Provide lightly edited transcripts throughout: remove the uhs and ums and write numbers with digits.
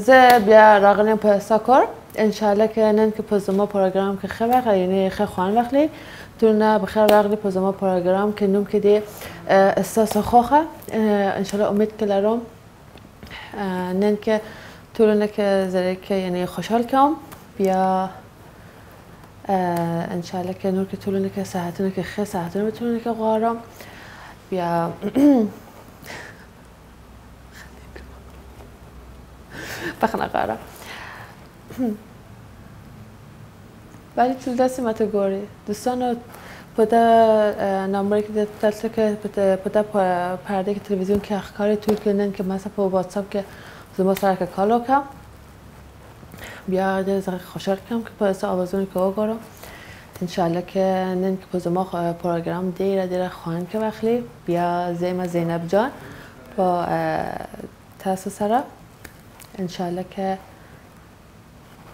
زه بیا راغلیم په ساکر انشالله که نن که په زما پروګرام کې ښه وخت یعنی ښه خوان واخلئ تونه بخیر راغلی په زما پروګرام کې نوم کې دی ستاسو خوښه انشالله امید که لرم نن که تونه که زره که یعنی خوشحال کوم بیا انشالله که نور که تونه که صحتونه که ښه صحتونه بتونه که غوارم بیا بخنه غارم ولی تو دست ما تو گوری دوستان پدا نمبری که دلته که پدا پرده که تلویزیون که اخکاری توی کنن که مثلا پا واتساپ که زما سر که کالو کم بیا در خوشحال کم که پا اصلا آوازونی که آگارم انشالله که نن که پا زما پروگرام دیره خواهن که وقلی بیا زیما زینب جان با تاسو سره انشالله که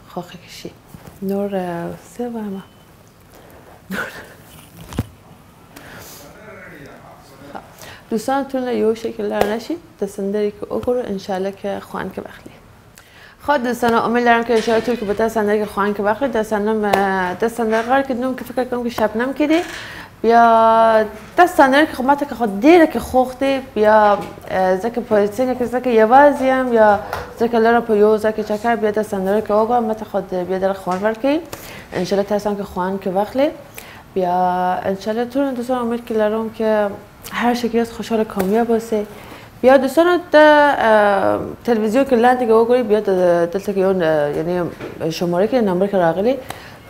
خواهی کشی نور سه و همه دوستانتون یو شکل لر نشید دستندری که اگرو انشالله که خوان که بخلی خود دوستان امید دارم که انشالله توی که با دستندری که خوان که بخلی دستندر قرار کدنم که فکر کنم که شبنم کدی بیا دستندری که خمت که خود دیره که خوختی بیا زکه پایتینه که زکه یوازیم یا زکه لرا پیو زکه چکر بیا دستندری که اگرو مت خود بیا در خوان ورکی انشالله ترسم که خوان که بخلی بیا انشالله تون دوستان امید که لرم که هر شکلی از خوشحال کامیاب باشه بیا دوستان تلویزیون که لندی که اوگوری بیا دلته که یعنی شماره که نمبر که راغلی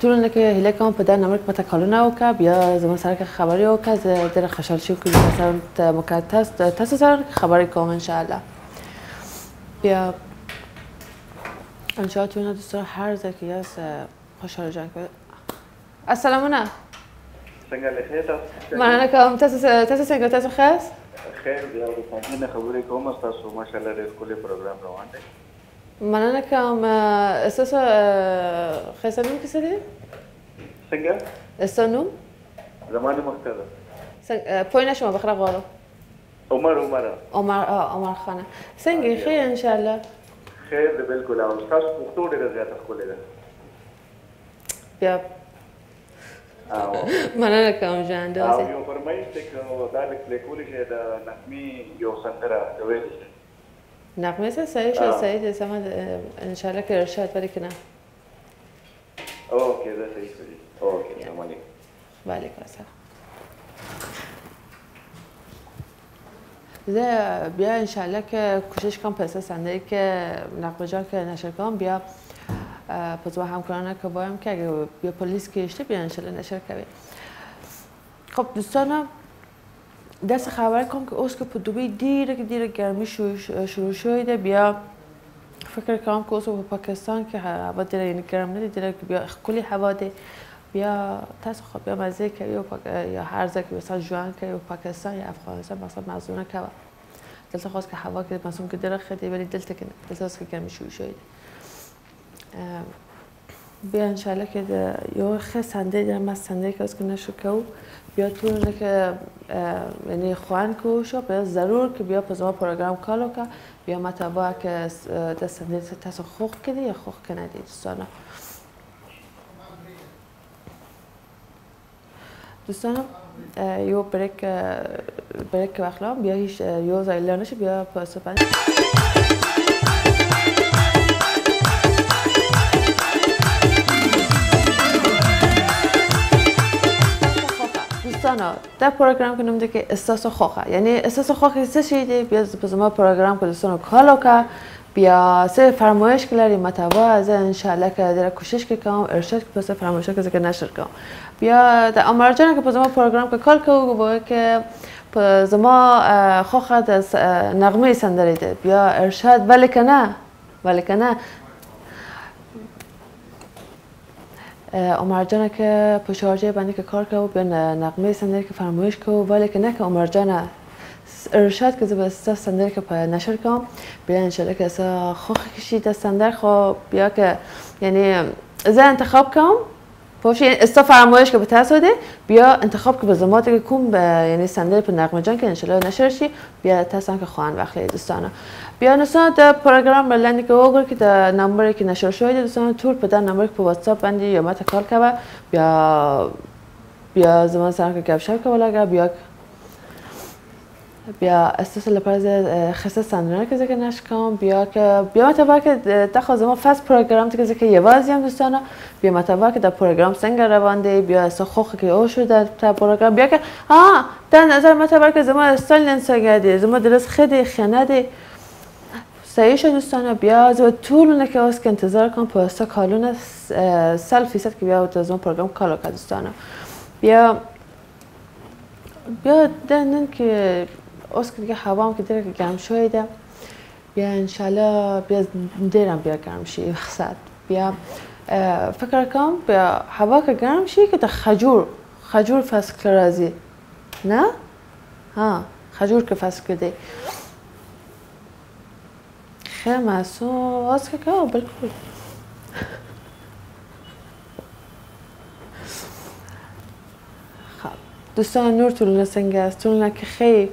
تون که هیله کام پدر نمبر که متکالو نوکا بیا زمان سر که خبری اوکا در خوشحال شو که مثلا مکات تست سر خبری کام انشالله بیا انشالله تون دوستان هر زکی از خوشحال جان که السلام علیکم څنګه لخه تاسو مننه کوم تاسو څنګه تاسو خاص خیر بیا د پاتینه خبرې کوم تاسو ماشاءالله ډېر ښکلی پروګرام روان دی مننه کوم اساسا خیسانوم کیسه دی څنګه اسانوم زمانه مختلف پوی نشما بخره غارو عمر خانه څنګه خیر ان شاء الله خیر دی بالکل او تاسو پښتو ډېر زیات ښکلی ده بیا مننه کوم جان دوسه یو فرمایش ته دا لیکل شي د نغمي یو سندره کوي نغمه صحیح شد صحیح سم ان شاء الله که ارشاد ولی که نه اوکی ده صحیح شد اوکی سلام علیکم و علیکم السلام ده بیا ان شاء الله که کوشش کنم پس صندلی که نغمه جان که نشر کنم بیا پس با همکارانه که بایم که اگه بیا پلیس کشته بیا انشالله نشر کنیم خب دوستانم دست خبر کنم که اوست که په دوبی دیره گرمی شروع شده بیا فکر کنم که اوست په پاکستان که هوا دیره یعنی گرم نده دیره که بیا کلی هوا ده بیا تاسو خب بیا مزه که یا هر زه که مثلا جوان که پاکستان یا افغانستان مثلا مزونه که دلتا خواست که هوا که مثلا که دیره خیلی ولی دلتا که گرمی شروع شده بیا انشالله که یو خیلی سنده دارم از سنده که از که نشو که بیا تو که یعنی خوان که شو بیا ضرور که بیا پس ما پروگرام کالو که بیا مطابع که دست سنده تاسو خوخ کدی یا خوخ کنه دی دوستانم دوستانم یو بریک وقتلام بیا هیچ یو زایلر نشه بیا پس پنج دوستانا در پروگرام که نمیده که استاسو خوخه یعنی استاسو خوخه سه شیده بیا پس ما پروگرام که دوستانو کالو که بیا سه فرمایش که لری متوا از انشالله که در کوشش که کنم ارشاد که پس فرمایش که ذکر نشر کنم بیا در امرجان که پس ما پروگرام که کال که باید که پس ما خوخه از نغمه سندری ده بیا ارشاد ولی که نه عمر جان که پشارجه بنده که کار کرد بین نغمه سندری که فرمایش کرد ولی که نه که عمر جان ارشاد که زبسته سندری که نشر کنم بیا انشالله که اصلا خوخ کشید سندر خب بیا که یعنی زه انتخاب کنم باشه یعنی استا فرمایش که به تاسوده بیا انتخاب که به زمات که کم یعنی صندلی پر نغمه جان که انشالله نشرشی بیا تاسان که خواهن وقتی دوستانا بیا نسان در پروگرام بلندی که اوگر که در نمبری که نشر شده دوستانا تور پدر نمبری که واتساپ بندی یا مت کال که بیا زمان سر که گپشپ که ولا بیا استاس لپاز خسته سندرانه که زکر نشکم بیا متابع که تخوازه ما فست پروگرام که که یوازی هم دوستانا بیا متابع که در پروگرام سنگ روانده بیا استا خوخ که او شده در پروگرام بیا که در نظر متابع که زمان استایل ننساگده زمان درست خیلی خنده صحیح شد دوستانا بیا زمان طولونه که اوست که انتظار کن پا استا کالونه 100% که بیا و زمان پروگرام کالو که دوستانا بیا دنن که اوست که دیگه هوام که دیگه گرم شده بیا انشالله بیا دیرم بیا گرم شی وقت بیا فکر کنم بیا هوا که گرم شی که تا خجور فصل کرازی نه خجور که فصل کده خیلی معصوم واس که بالکل دوستان نور طولونه سنگ است طولونه که خیلی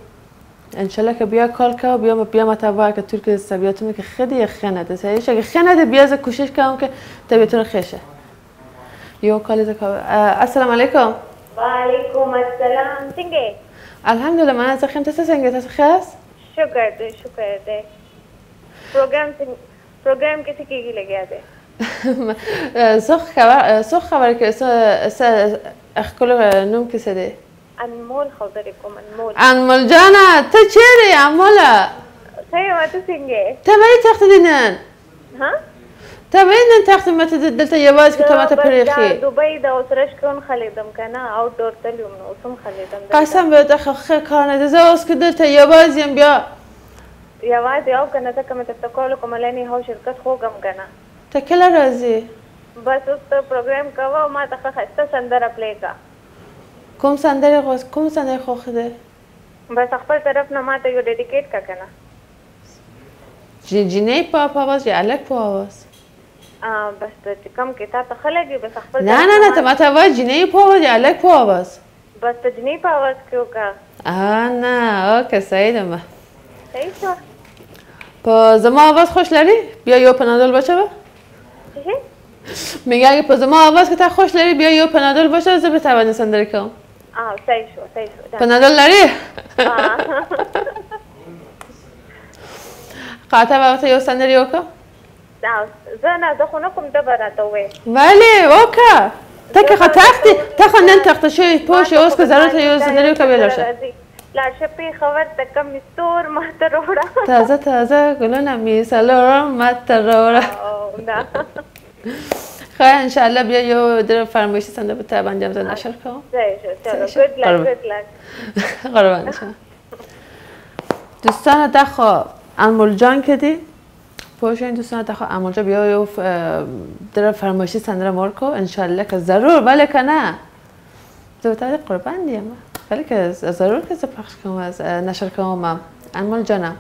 انشالله که بیا کال که بیا متابعه که ترک طبیعتونه که خیلی خنده سریش اگه خنده بیا از کوشش کنم که طبیعتون خیشه یو کالی السلام علیکم و علیکم السلام سنگه الحمدلله من از خیم تسا سنگه تسا خیست شکر ده پروگرام کسی کی لگیا ده سخ خبر که اخکل نوم کسی ده انمول خبركم انمول جانا تشيري عمولا سيو ما تسنجي تبعي تاخذينن ها تبعين تاخذ ما تدلت يواز كتمات بريخي دبي دا وسرش كون خليدم كنا اوت دور تليوم نوسم خليدم قسم به دخ كان دزاوس كدلت يواز يم بيا يواز او كنا تكم تتقولكم لاني هو شركت خوغم كنا تكلا رازي بس اس پروگرام کوا ما تخ خسته سندره پلی کا کوم سندره خوخده بس خپل طرف نه ماته یو ډیډیکیټ کا کنه جینې په आवाज یا الک په आवाज بس ته کم کې تا ته خلګي بس خپل نه ته ماته आवाज جینې په आवाज یا الک په आवाज بس ته جینې په आवाज کیو کا نه اوکې صحیح ده صحیح شو په زما आवाज خوش لري بیا یو پنادول باشه میگه اگه په زما आवाज که تا خوش لري بیا یو پنادول باشه زه به توانم سندره کوم صحیح شو پنادول لري قاطع وقت یو سندري وکړه زه نه زه خو نه کوم ته به راته ووایې ولې وکړه ته که ته خو نن تخته شوې پوه شوې اوس که ضرورت یو سندري وکړه بیا لاړ شه لاړ شه پېښور ته کم مې ستور ماته راوړه تازه ګلونه مې څلورم ماته راوړه خیر انشالله بیا یو در فرمایشی سنده به تبا انجام زن نشر کنم good luck قربان شما دوستان دخوا انمول جان کدی پوشین دوستان دخوا انمول جان بیا یو در فرمایشی سنده مارکو انشالله که ضرور ولی که نه زبطه قربان دیم ولی که ضرور که پخش کنم از نشر کنم انمول جانم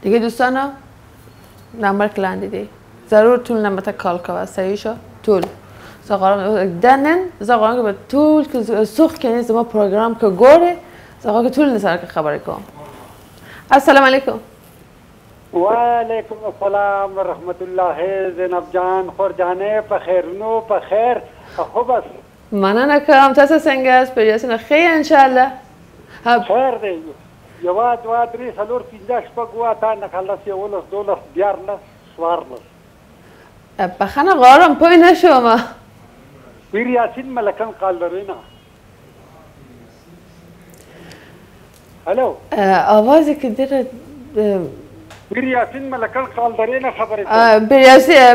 دیگه دوستان نمبر کلان دیدی ضرور طول نمبر کال که صحیح شو طول زقارم دنن زقارم که به طول که سوخ کنی زمان پروگرام که گوره زقارم که طول نسر که خبری کنم السلام علیکم و علیکم السلام و رحمت الله زینب جان خور جانه بخیر نو بخیر خوب است منه نکم تاسو څنګه است پریاسونه خیر انشالله خیر دی یو دوا درې څلور پنځه شپږ اوه اته نهه لس یولس دولس دیارلس څوارلس بخنه غارم پوی نشوم پیر یاسین ملکن قالدرینا الو آوازی که دیره پیر یاسین ملکن قالدرینا خبری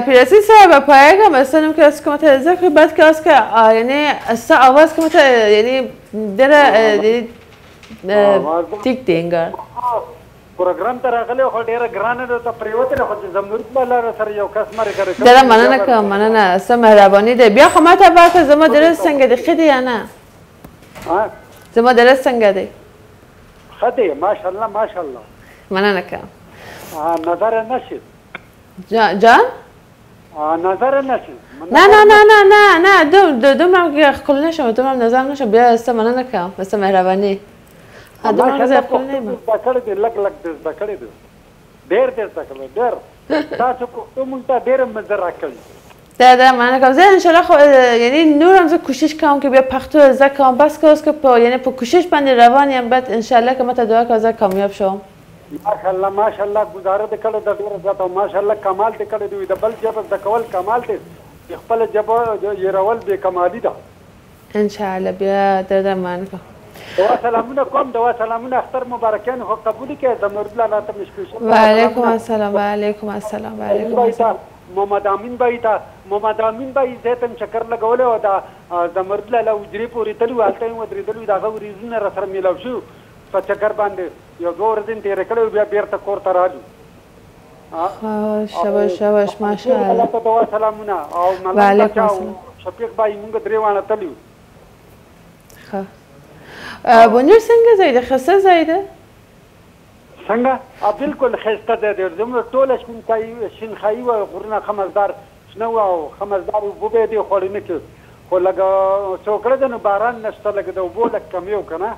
پیراسی صاحب پایگم استانم که از کمت ذکر بعد که از که یعنی از آواز کمت یعنی دیره تیک دینگر پروګرام ته راغلی خو ډیره ګرانه ده ته پریوتې خو زمنور بل سره یو کس مری کړی دا مننه کوم مننه سم مهرباني ده بیا خو ماته باکه زما درس څنګه دی خدي یا نه ها زما درس څنګه دی خدي ماشاءالله ماشاءالله مننه کوم نظر نشي جان نظر نشي نه دومم که خپل نشم دومم نظر نشم بیا است مننه نکم بس مهرباني دومم نظر خپل نیم پکړ دې لګ دې پکړ دې ډېر تکل ډېر تاسو کوم ته ډېر مزه راکړي ده من کم زه ان شاء الله خب یعنی نورم زه کوشش کنم که بیا پختو از کنم بس که یعنی په کوشش باندې روانیم بعد ان شاء الله که مت دعا که زه کامیاب شوم ماشاءالله گزاره دې کړو د ډېر زیاته ماشاءالله کمال دې کړی دی د بل جبه د کول کمال دې خپل جبه يرول به کمالي ده ان شاء الله بیا در من کوم دوا سلامونه کوم دوا سلامونه اختر مبارکان خو قبول کړه د مرد الله ته مشکل و علیکم السلام و علیکم السلام و علیکم السلام محمد امین بای زیتم چکر لګول او دا د مرد الله وجری پوری تلو حالته و درېدل دا غوریزونه را سره میلاو شو په چکر باندې یو دوه ورځې تیر کړو بیا بیرته کور ته راځو شاباش ماشاءالله الله ته دوا سلامونه او ملک شفیق بای موږ درې وانه تلو ښه بونیر څنګه زیده خسته زیده څنګه بالکل خسته ده زموږ ټول شینخایي او غرونه خمزدار شنو او خمزدار وبو دي خورینه کې خو لګه څوکړه د باران نشته لګه د وبو لک کمیو کنه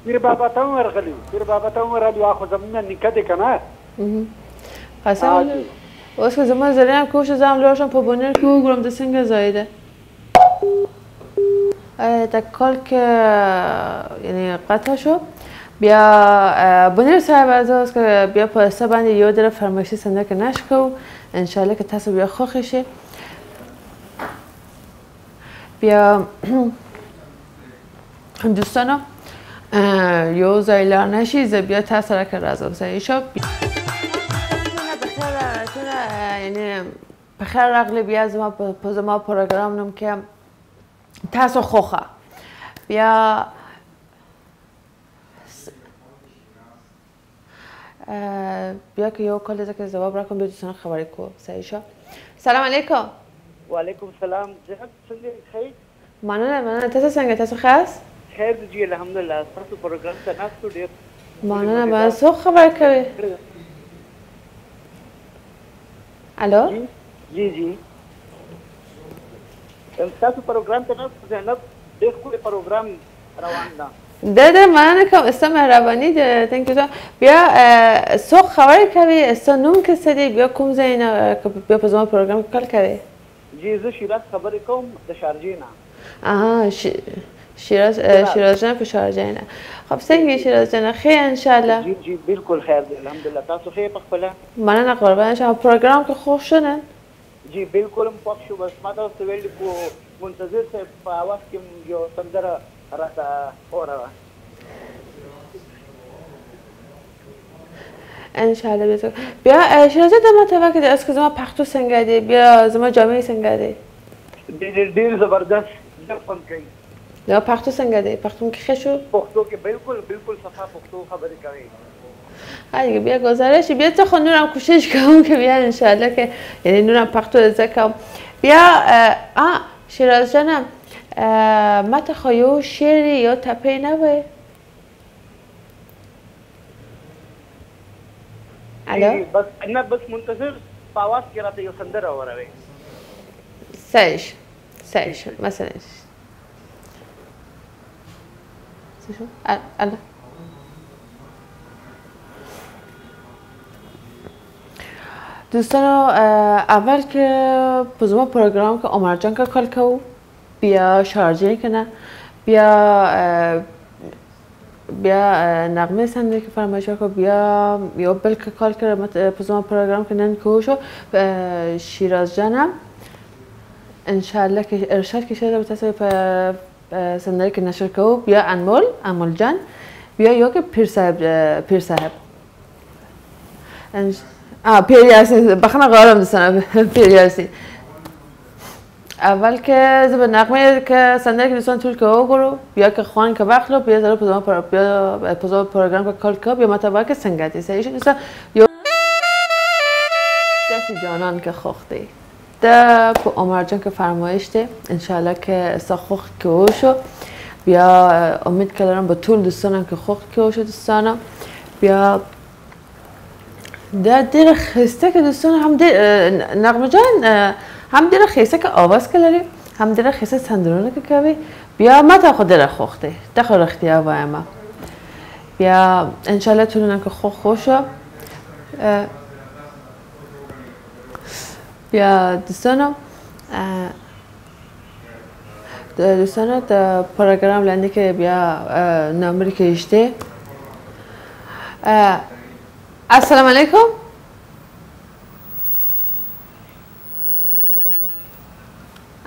پیر بابا ته ورغلی اخو زمونه نکده کنه قسم اوس که زما زریم کوش زم لاشم په بونیر کې وګورم د څنګه زیده کال که یعنی قطع شو بیا بونیر صاحب از که بیا پاسه باندې یو در فرمایشی صندوق نشکو انشالله که تاسو بیا خوښ شي بیا دوستانو یو زایلار نشی بیا تاسو را که رازم سایشو یعنی بخیر راغلی بیا زما پروگرام نم که تاسو خوخه بیا که یو کال دیگه که جواب راکم به دوستان خبری کو سایشا سلام علیکم و علیکم سلام جناب څنګه خیر مننه تاسو څنګه تاسو خاص خیر دی الحمدلله تاسو پروګرام ته ناستو ډیر مننه به سو خبر کوي الو جی تاسو پروګرام ته ناستو جناب ډیر کوم پروګرام روان ده مننه کوم استا مهربانی ده تhank you بیا سو خبر کوي استا نوم کې سدي بیا کوم ځای نه بیا په زما پروګرام کې کال کوي جی زه شیراز خبرې کوم د شارجې نه شیراز جان په شارجې نه خب څنګه شیراز جان خیر ان شاء الله جی بالکل خیر دی الحمدلله تاسو خیر په خپل مننه قربان شم پروګرام کې خوښ شونن جی بالکل خوښ شو بس ما تاسو ویل کو منتظر صاحب په اواز کې یو سندره راته اوره ان شاء الله بیا شیرازه د ماته وکړه اس که زما پښتو څنګه دی بیا زما جامې څنګه دی ډېر زبردست ډېر فن کوي دا پښتو څنګه دی پښتون کې خشو پښتو کې بالکل صفا پښتو خبرې کوي هاي بیا گزارش بیا تو خود نورم کوشش کنم که بیا ان شاء الله که یعنی نورم پختو ازدکم بیا شیراز جانم ما تخوایو شعری یا تپه نوه الو بس منتظر پاواز کې راته یو سندره اوروي سایش مثلا الو دوستانو اول که پزما پروگرام که عمر جان که کال کو بیا شارجه کنه بیا نغمه سنده که فرمایش کو بیا یا بلکه کال کرده پزما پروگرام که نن کوشو شیراز جانم انشالله که ارشاد کشیده به تصویب سنده که نشر کو بیا انمول جان بیا یا که پیر صاحب پیر یاسین بخنا غارم دوستانم پیر یاسین اول که زب نغمه که سنده که دوستان طول که اوگرو بیا که خوان که بخلو بیا زرو پزما پروگرام که کال که بیا مطابقه که سنگتی سایشون دوستان دستی جانان که خوختی ده پو عمر جان که فرمایش ده انشالله که سا خوخ که اوشو بیا امید که دارم با طول دوستانم که خوخ که اوشو دوستانم بیا ده دیر خسته که دوستان هم دیر نغمه جان هم دل خیسه که آواز کلاری هم دل خیسه سندرونه که کوی بیا ما تا خود دل خوخته دخل رختی آوای ما بیا انشالله تونم که خوشا بیا دوستانم در پروگرام لندی که بیا نمبری که اشته السلام علیکم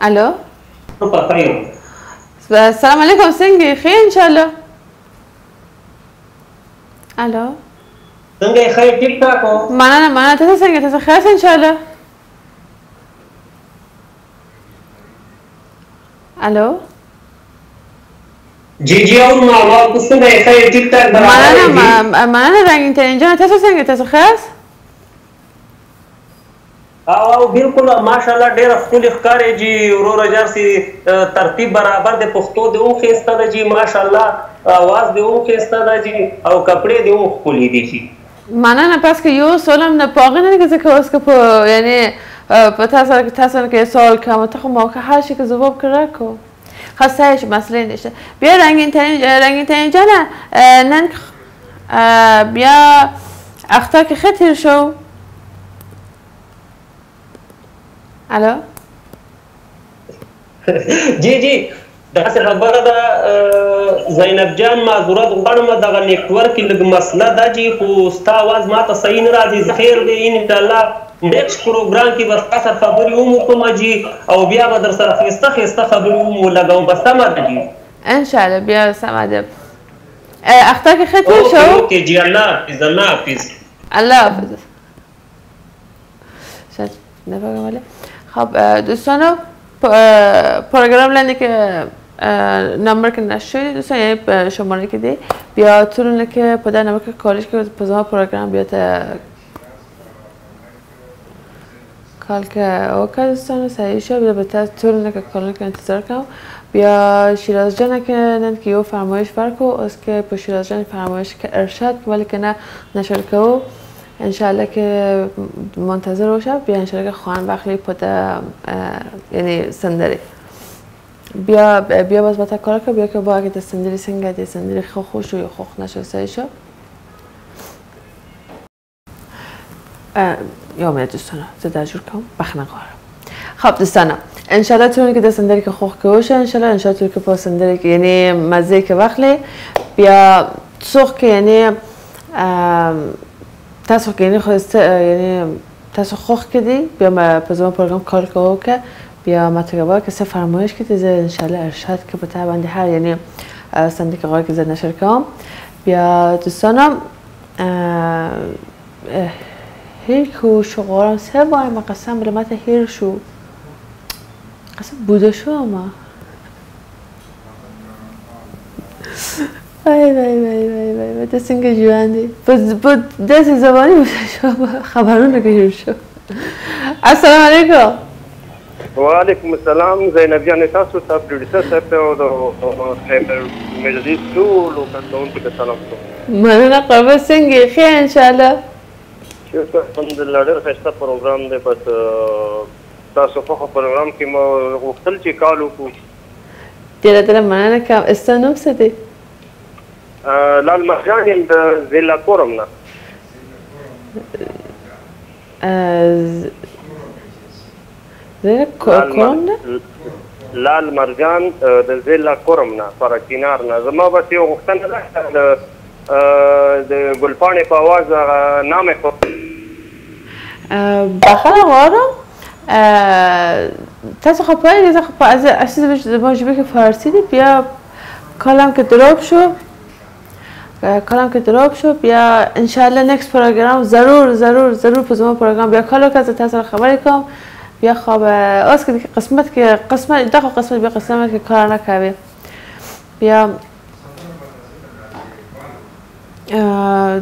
الو السلام علیکم سنگی خیر انشالله الو سنگی خیر ٹھیک ٹھاک ہو مننه تاسو څنګه تاسو ښه انشالله الو جی اور ما څنګه خیر ټیک ټاک مننه رنگین ترین جان تاسو څنګه تاسو ښه او بالکل ماشاءالله ډېر خپل ښکارې جی ورور اجر سي ترتیب برابر د پښتو د او خسته د جی ماشاءالله आवाज د او خسته د جی او کپڑے د او خپل دي جی مننه پس که یو سوالم نه پاغه نه که اوس که یعنی په تاسو که سوال کوم ته ما که هر چی که جواب کرده کو خاصه مسئله نشه بیا رنگین ترین جانه نن بیا اختا که خطر شو الو جی دا څه خبره ده زینب جان معذورت غواړم دغه نیټورک کې لږ مسله ده جی خو ستا اواز ماته صحیح نه راځي خیر دی انشاءالله نیکسټ پروګرام کې به ستا سره خبرې وکړم جی او بیا به در سره ښایسته خبرې ولګوم بس سمه ده جی انشاءالله بیا سمه ده اختا که خطر شو اوکې جی الله حافظ الله حافظ شاید نبگم ولی خب دوستانو پروگرام لندی که نمبر که نشدی دوستان یعنی شماره که دی بیا ترونه که پدر نمبر که کالش که پزما پروگرام بیاد کال که اوکا دوستانو سریع شد بیا بهتر ترونه که کالش که انتظار کنم بیا شیراز جانه که نند که یو فرمایش فرکو از که پا شیراز جان فرمایش که ارشاد ولی که نه نشد که او انشالله که منتظر باشم بیا انشالله که خواهن بخلی پده یعنی سندری بیا باز با تا کار که بیا که با اگه سندری سنگه دی سندری خوش یا خوش نشد سایشو یا میاد دوستانا زده جور کنم بخنه قارم خب دوستانا انشالله تونی که سندری که خوش که باشه انشالله تونی که با سندری که یعنی مزه که بخلی بیا سوخ که یعنی تاسو که یعنی تاسو خوخ کردی بیا ما پزمان پروگرام کار که بیا متقابل که سه فرمایش که تیزه انشالله ارشاد که بتا بنده هر یعنی سندی که قرار که زد نشر کام بیا دوستانم هیرکو شغارم سه باید ما قسم بلمت هیر شو قسم بوده شو اما وای دست اینکه جواندی دست زبانی بوده شو خبرون رو که هیر شو السلام علیکم وعلیکم السلام زینب جان تاسو ته پروډوسر صاحب ته او د مجلس ټول کارکونکو ته سلام کوم مننه قربان څنګه ښه انشاءالله شکر الحمدلله ډېر ښایسته پروګرام دی بس تاسو په پروګرام کې مو غوښتل چې کال وکړو ډېره مننه کوم ستا نوم څه دی لال مرجان یم د ضلع کورم نه ضلع کورم نه لال مرجان د ضلع کورم نه فرکنار نه زما بس یو غوښتنه ده د ګلپاڼې په اواز نام یې بخښنه غواړم تاسو خو پوهېږئ زه خو از اصلي زبان ژبې کې فارسي دی بیا کالم که دروب شو بیا انشاءالله نیکست پروگرام ضرور په زما پروگرام بیا کالو که زه تاسو سره خبرې کوم بیا خواب اوس که قسمت دغه قسمت بیا قسمت که کار نکوي بیا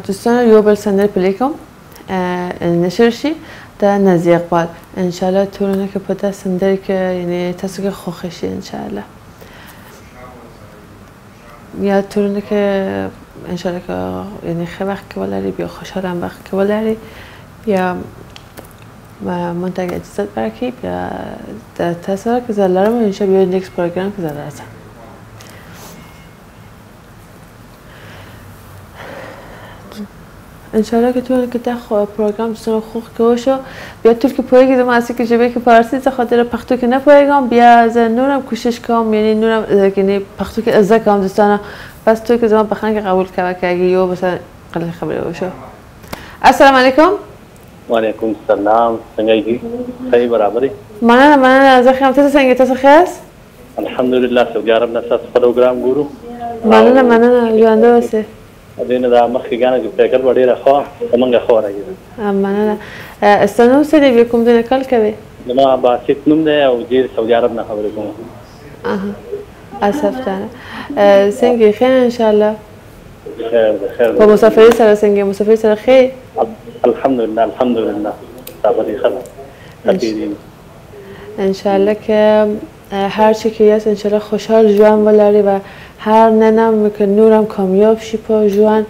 دوستان یو بل سندر پلی کوم نشر شي د نازی اقبال انشاءالله تورونه که پده سندری که یعنی تاسو که خوخشی انشاءالله یا تورونه که انشاءالله که یعنی خیلی وقت که ولری بیا خوشحالم وقت که ولری یا منتج اجازت برکی بیا تصور که زلارم اینجا بیا نیکس پروگرام که زلار هستم انشالله که تو که تا پروگرام دوستان خوب که وشو بیا طول که پویگی دو ماسی که جبه که فارسی ز خاطر پختو که نپویگم بیا از نورم کوشش کنم یعنی نورم یعنی پختو که ازا کنم دوستان بس تو که زمان بخن که قبول که اگه یو مثلا قلل خبره وشو السلام علیکم وعلیکم السلام څنګه یې صحیح برابرې مننه زه خیام تاسو څنګه تاسو ښه الحمدلله سعودي عرب نه تاسو پروګرام ګورو مننه ژوندی اوسئ دینه دا مخکې ګانه چې فکر وړي راخوا زمونږ خو راګي مننه استنو څه دی کوم دې کال کوي زما باسط نوم دی او جیر سعودي عرب نه خبرې کوم اسف جانه څنګه خیر ان شاء الله خیر په مسافرۍ سره څنګه مسافرۍ سره خیر الحمدلله صبرې خلا تقدیر ان شاء الله که هر چی که هست ان شاء الله خوشحال جوان ولری و هر ننم که نورم کامیاب شی په جوان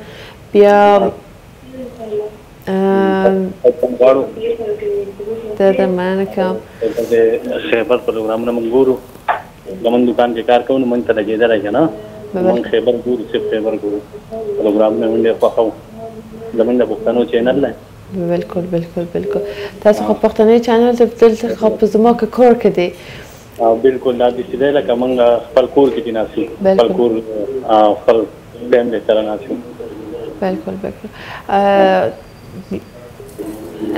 بیا د مننه کوم خیبر پروګرام نه موږ ګورو زموږ دکان کې کار کوو موږ ته لګېدلی که نه موږ خیبر ګورو صرف خیبر ګورو پروګرام نه موږ ډېر خوښوو زموږ د پښتنو چینل دی بالکل تاسو خو پښتني چینل دلته خو په زما کې کار کړی بالکل دا داسې دی لکه موږ خپل کور کې ناستو خپل کور خپل فیملی سره ناستو بالکل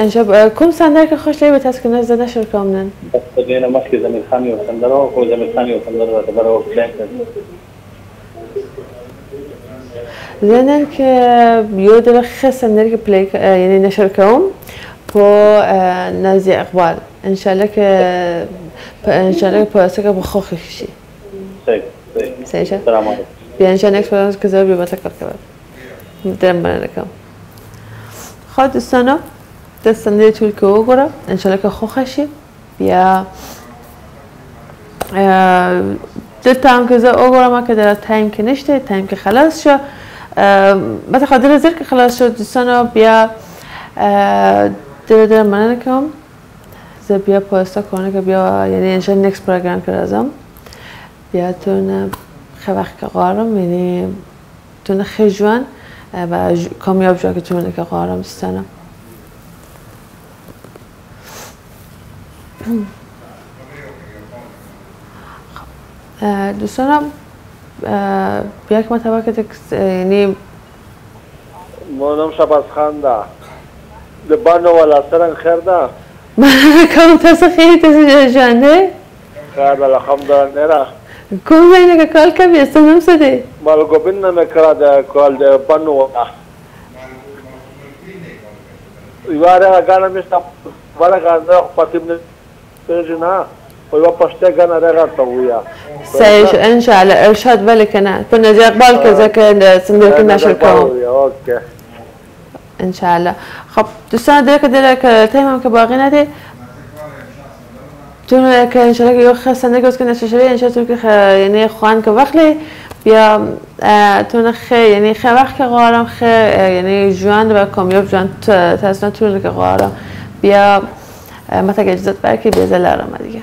انشاء کوم سندره که خوش لگه به تاسو که نزده نشر کامنن بس دینه مخکې زمیر خان یو سندره او زمیر خان یو سندره راته برابر کړی زنن که یو دل خیلی سندره که پلی یعنی نشر کام با نازی اقبال انشالله که پاسه که بخواه خیشی صحیح سلام علیکم بیا انشالله اکسپرانس که زور بیبات کار کرد درم برنه کم خواه دوستانا دستنده طول که او گره انشالله که خواه خیشی بیا دل تایم که زور او گره ما که در تایم که نشته تایم که خلاص شد مثلا خاطر زیر که خلاص شد دوستانا بیا در مننه کم ز بیا پاستا کنه که بیا یعنی انشاء نیکس پروگرام که رازم بیا تونه خیلی وقت که قارم یعنی تونه خیلی جوان و کامیاب جوان که تونه که قارم دوستانا دوستانا بیا که ما طبقه یعنی مونم شباز خان ده د بانو والا سرنگ خیر ده مننه کوم تاسو خیلی تاسو جانده خیر الحمدلله نه کوم ځای نه کال کوي څه نوم څه دی مالګوبین نه کړه د کال د بانو والا یواره غاڼه مشته ورغه پاتیم نه پېژنه او پښته غاڼه راغته ویا صحیح ان شاء الله ارشاد ولی کنه په نظر اقبال که ځکه څنګه کې نشر کوم اوکی ان شاء الله خب دوستان دیگه که تایم هم که باقی نده چون که ان شاء الله یه خسته گوش که نشری ان شاء الله که یعنی خوان که وقتی بیا تون یعنی وقت که قارم یعنی جوان و کامیاب جوان تاسنا تون که قارم بیا متى اجازت برکی بیا زلارم دیگه